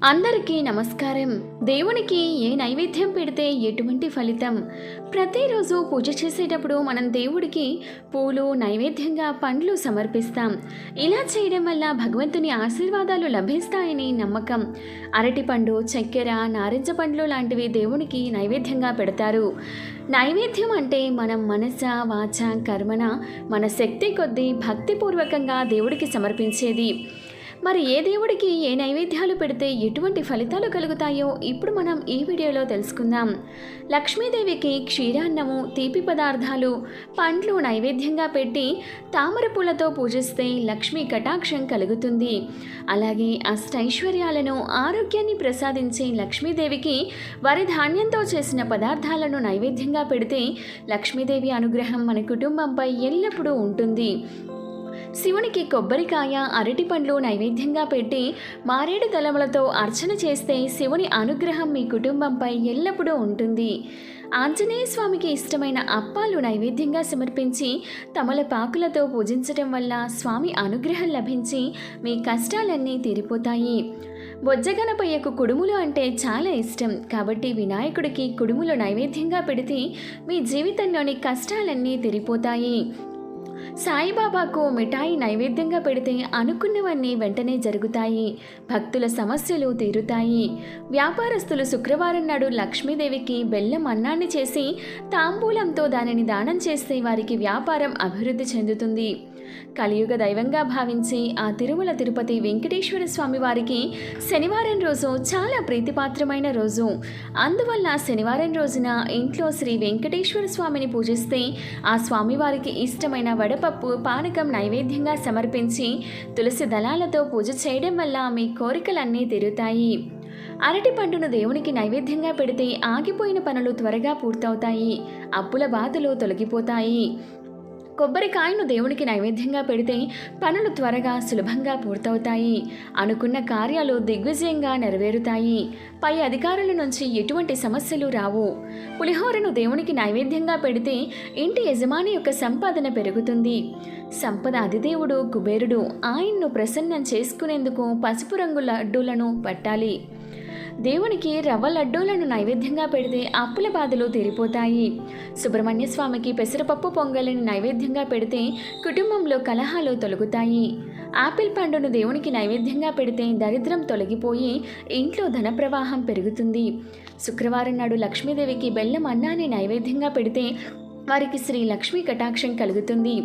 అందరికీ నమస్కారం. దేవునికి ఏ నైవేద్యం పెడితే ఎటువంటి ఫలితం? ప్రతిరోజు పూజ చేసేటప్పుడు మనం దేవుడికి పూలు, నైవేద్యంగా పండ్లు సమర్పిస్తాం. ఇలా చేయడం వల్ల భగవంతుని ఆశీర్వాదాలు లభిస్తాయని నమ్మకం. అరటిపండు, చక్కెర, నారింజ పండ్లు లాంటివి దేవునికి నైవేద్యంగా పెడతారు. నైవేద్యం అంటే మనం మనస, వాచ, కర్మన మన శక్తి కొద్దీ భక్తిపూర్వకంగా దేవుడికి సమర్పించేది. మరి ఏ దేవుడికి ఏ నైవేద్యాలు పెడితే ఎటువంటి ఫలితాలు కలుగుతాయో ఇప్పుడు మనం ఈ వీడియోలో తెలుసుకుందాం. లక్ష్మీదేవికి క్షీరాన్నము, తీపి పదార్థాలు, పండ్లు నైవేద్యంగా పెట్టి తామర పూలతో పూజిస్తే లక్ష్మీ కటాక్షం కలుగుతుంది. అలాగే అష్టైశ్వర్యాలను, ఆరోగ్యాన్ని ప్రసాదించే లక్ష్మీదేవికి వరి ధాన్యంతో చేసిన పదార్థాలను నైవేద్యంగా పెడితే లక్ష్మీదేవి అనుగ్రహం మన కుటుంబంపై ఎల్లప్పుడూ ఉంటుంది. శివునికి కొబ్బరికాయ, అరటి పండ్లు నైవేద్యంగా పెట్టి మారేడు దళములతో అర్చన చేస్తే శివుని అనుగ్రహం మీ కుటుంబంపై ఎల్లప్పుడూ ఉంటుంది. ఆంజనేయ స్వామికి ఇష్టమైన అప్పాలు నైవేద్యంగా సమర్పించి తమలపాకులతో పూజించడం వల్ల స్వామి అనుగ్రహం లభించి మీ కష్టాలన్నీ తీరిపోతాయి. బొజ్జగణపయ్యకు కుడుములు అంటే చాలా ఇష్టం కాబట్టి వినాయకుడికి కుడుములు నైవేద్యంగా పెడితే మీ జీవితంలోని కష్టాలన్నీ తీరిపోతాయి. సాయిబాబాకు మిఠాయి నైవేద్యంగా పెడితే అనుకున్నవన్నీ వెంటనే జరుగుతాయి, భక్తుల సమస్యలు తీరుతాయి. వ్యాపారస్తులు శుక్రవారం నాడు లక్ష్మీదేవికి బెల్లం అన్నాన్ని చేసి తాంబూలంతో దానిని దానం చేస్తే వారికి వ్యాపారం అభివృద్ధి చెందుతుంది. కలియుగ దైవంగా భావించి ఆ తిరుమల తిరుపతి వెంకటేశ్వర స్వామి వారికి శనివారం రోజు చాలా ప్రీతిపాత్రమైన రోజు. అందువల్ల శనివారం రోజున ఇంట్లో శ్రీ వెంకటేశ్వర స్వామిని పూజిస్తే ఆ స్వామివారికి ఇష్టమైన వడపప్పు, పానకం నైవేద్యంగా సమర్పించి తులసి దళాలతో పూజ చేయడం వల్ల మీ కోరికలన్నీ తీరుతాయి. అరటి పండును దేవునికి నైవేద్యంగా పెడితే ఆగిపోయిన పనులు త్వరగా పూర్తవుతాయి, అప్పుల బాధలు తొలగిపోతాయి. కొబ్బరికాయను దేవునికి నైవేద్యంగా పెడితే పనులు త్వరగా, సులభంగా పూర్తవుతాయి. అనుకున్న కార్యాలు దిగ్విజయంగా నెరవేరుతాయి. పై అధికారుల నుంచి ఎటువంటి సమస్యలు రావు. పులిహోరను దేవునికి నైవేద్యంగా పెడితే ఇంటి యజమాని యొక్క సంపాదన పెరుగుతుంది. సంపద అధిదేవుడు కుబేరుడు. ఆయన్ను ప్రసన్నం చేసుకునేందుకు పసుపు రంగు లడ్డూలను పట్టాలి. దేవునికి రవ్వ లడ్డూలను నైవేద్యంగా పెడితే అప్పుల బాధలు తీరిపోతాయి. సుబ్రహ్మణ్య స్వామికి పెసరపప్పు పొంగలిని నైవేద్యంగా పెడితే కుటుంబంలో కలహాలు తొలగుతాయి. ఆపిల్ పండును దేవునికి నైవేద్యంగా పెడితే దరిద్రం తొలగిపోయి ఇంట్లో ధన ప్రవాహం పెరుగుతుంది. శుక్రవారం నాడు లక్ష్మీదేవికి బెల్లం అన్నాన్ని నైవేద్యంగా పెడితే వారికి శ్రీ లక్ష్మీ కటాక్షం కలుగుతుంది.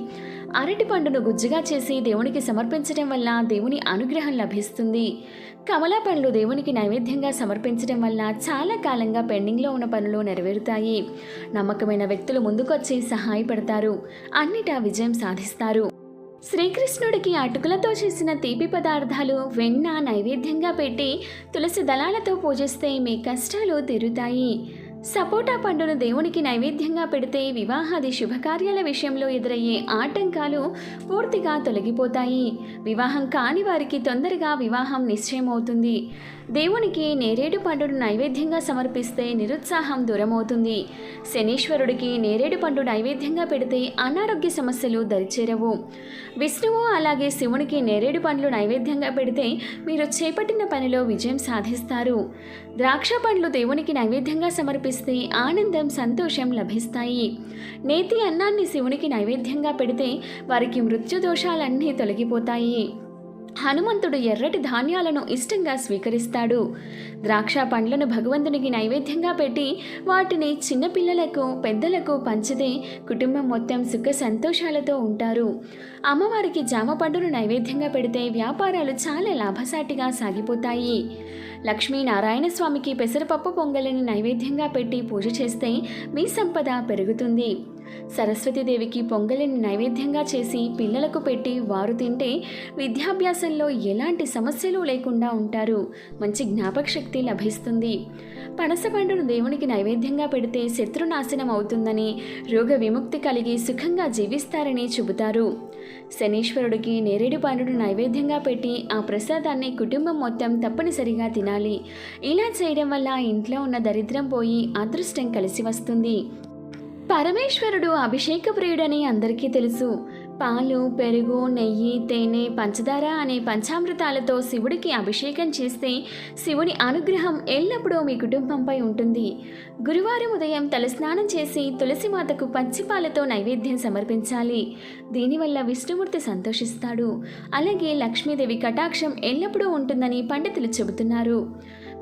అరటి పండును గుజ్జుగా చేసి దేవునికి సమర్పించడం వల్ల దేవుని అనుగ్రహం లభిస్తుంది. కమలా పండ్లు దేవునికి నైవేద్యంగా సమర్పించడం వల్ల చాలా కాలంగా పెండింగ్లో ఉన్న పనులు నెరవేరుతాయి. నమ్మకమైన వ్యక్తులు ముందుకొచ్చి సహాయపడతారు, అన్నిటా విజయం సాధిస్తారు. శ్రీకృష్ణుడికి అటుకులతో చేసిన తీపి పదార్థాలు, వెన్న నైవేద్యంగా పెట్టి తులసి దళాలతో పూజిస్తే మీ కష్టాలు తీరుతాయి. సపోటా పండును దేవునికి నైవేద్యంగా పెడితే వివాహాది శుభకార్యాల విషయంలో ఎదురయ్యే ఆటంకాలు పూర్తిగా తొలగిపోతాయి. వివాహం కాని వారికి తొందరగా వివాహం నిశ్చయమవుతుంది. దేవునికి నేరేడు పండును నైవేద్యంగా సమర్పిస్తే నిరుత్సాహం దూరమవుతుంది. శనీశ్వరుడికి నేరేడు పండు నైవేద్యంగా పెడితే అనారోగ్య సమస్యలు దరిచేరవు. విష్ణువు అలాగే శివునికి నేరేడు పండ్లు నైవేద్యంగా పెడితే మీరు చేపట్టిన పనిలో విజయం సాధిస్తారు. ద్రాక్ష పండ్లు దేవునికి నైవేద్యంగా సమర్పిస్తే ఆనందం, సంతోషం లభిస్తాయి. నేతి అన్నాన్ని శివునికి నైవేద్యంగా పెడితే వారికి మృత్యుదోషాలన్నీ తొలగిపోతాయి. హనుమంతుడు ఎర్రటి ధాన్యాలను ఇష్టంగా స్వీకరిస్తాడు. ద్రాక్ష పండ్లను భగవంతునికి నైవేద్యంగా పెట్టి వాటిని చిన్నపిల్లలకు, పెద్దలకు పంచితే కుటుంబం మొత్తం సుఖ సంతోషాలతో ఉంటారు. అమ్మవారికి జామ పండును నైవేద్యంగా పెడితే వ్యాపారాలు చాలా లాభసాటిగా సాగిపోతాయి. లక్ష్మీనారాయణ స్వామికి పెసరపప్పు పొంగలిని నైవేద్యంగా పెట్టి పూజ చేస్తే మీ సంపద పెరుగుతుంది. సరస్వతీదేవికి పొంగలిని నైవేద్యంగా చేసి పిల్లలకు పెట్టి వారు తింటే విద్యాభ్యాసంలో ఎలాంటి సమస్యలు లేకుండా ఉంటారు, మంచి జ్ఞాపక శక్తి లభిస్తుంది. పనస పండును దేవునికి నైవేద్యంగా పెడితే శత్రునాశనం అవుతుందని, రోగ విముక్తి కలిగి సుఖంగా జీవిస్తారని చెబుతారు. శనీశ్వరుడికి నేరేడు పండును నైవేద్యంగా పెట్టి ఆ ప్రసాదాన్ని కుటుంబం మొత్తం తప్పనిసరిగా తినాలి. ఇలా చేయడం వల్ల ఇంట్లో ఉన్న దరిద్రం పోయి అదృష్టం కలిసి వస్తుంది. పరమేశ్వరుడు అభిషేక ప్రియుడని అందరికీ తెలుసు. పాలు, పెరుగు, నెయ్యి, తేనె, పంచదార అనే పంచామృతాలతో శివుడికి అభిషేకం చేస్తే శివుని అనుగ్రహం ఎల్లప్పుడూ మీ కుటుంబంపై ఉంటుంది. గురువారం ఉదయం తలస్నానం చేసి తులసిమాతకు పచ్చిపాలతో నైవేద్యం సమర్పించాలి. దీనివల్ల విష్ణుమూర్తి సంతోషిస్తాడు. అలాగే లక్ష్మీదేవి కటాక్షం ఎల్లప్పుడూ ఉంటుందని పండితులు చెబుతున్నారు.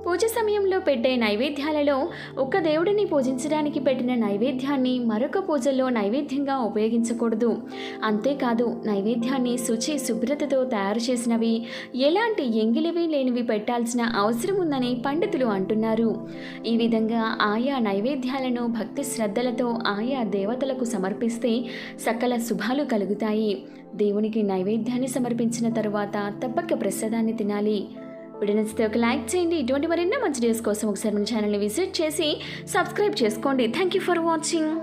పూజ సమయంలో పెట్టే నైవేద్యాలలో ఒక దేవుడిని పూజించడానికి పెట్టిన నైవేద్యాన్ని మరొక పూజల్లో నైవేద్యంగా ఉపయోగించకూడదు. అంతేకాదు నైవేద్యాన్ని శుభ్రతతో తయారు చేసినవి, ఎలాంటి ఎంగిలివి లేనివి పెట్టాల్సిన అవసరం ఉందని పండితులు అంటున్నారు. ఈ విధంగా ఆయా నైవేద్యాలను భక్తి శ్రద్ధలతో ఆయా దేవతలకు సమర్పిస్తే సకల శుభాలు కలుగుతాయి. దేవునికి నైవేద్యాన్ని సమర్పించిన తరువాత తప్పక ప్రసాదాన్ని తినాలి. వీడియో నచ్చితే ఒక లైక్ చేయండి. ఇటువంటి మరెన్నో మంచి డేస్ కోసం ఒకసారి మన ఛానల్ని విజిట్ చేసి సబ్స్క్రైబ్ చేసుకోండి. Thank you for watching.